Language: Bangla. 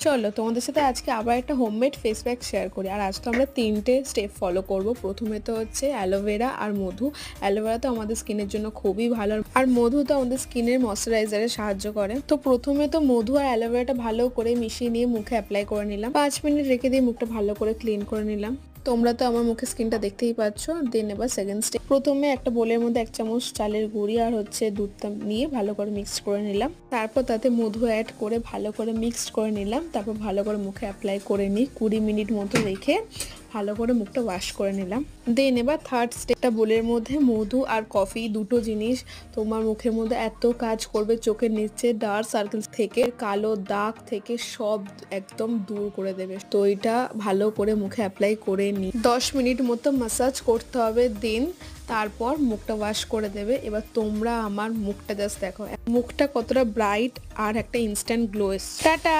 চলো তোমাদের সাথে আজকে আবার একটা হোমমেড ফেস প্যাক শেয়ার করি। আর আজ তো আমরা 3টে স্টেপ ফলো করব। প্রথমে তো হচ্ছে অ্যালোভেরা আর মধু। অ্যালোভেরা তো আমাদের স্কিনের জন্য খুবই ভালো, আর মধু তো আমাদের স্কিনের ময়শ্চারাইজারে সাহায্য করে। তো প্রথমে তো মধু আর অ্যালোভেরাটা ভালো করে মিশিয়ে নিয়ে মুখে অ্যাপ্লাই করে নিলাম। 5 মিনিট রেখে দিয়ে মুখটা ভালো করে ক্লিন করে নিলাম। তোমরা তো আমার মুখে স্কিনটা দেখতেই পাচ্ছ। দেন এবার সেকেন্ড স্টেপ, প্রথমে একটা বোলের মধ্যে 1 চামচ চালের গুঁড়ি আর হচ্ছে দুধটা নিয়ে ভালো করে মিক্সড করে নিলাম। তারপর তাতে মধু অ্যাড করে ভালো করে মিক্সড করে নিলাম। তারপর ভালো করে মুখে অ্যাপ্লাই করে নিই। 20 মিনিট মতো রেখে ভালো করে মুখটা ওয়াশ করে নিলাম। দেন এবার থার্ড স্টেপটা, বোলের মধ্যে মধু আর কফি, দুটো জিনিস তোমার মুখের মধ্যে এত কাজ করবে, চোখের নিচে ডার্ক সার্কেল থেকে কালো দাগ থেকে সব একদম দূর করে দেবে। তো এটা ভালো করে মুখে অ্যাপ্লাই করে নিই। 10 মিনিট মতো ম্যাসাজ করতে হবে। দেন তারপর মুখটা ওয়াশ করে দেবে। এবার তোমরা আমার মুখটা জাস্ট দেখো, মুখটা কতটা ব্রাইট আর একটা ইনস্ট্যান্ট গ্লো এসছে। টাটা।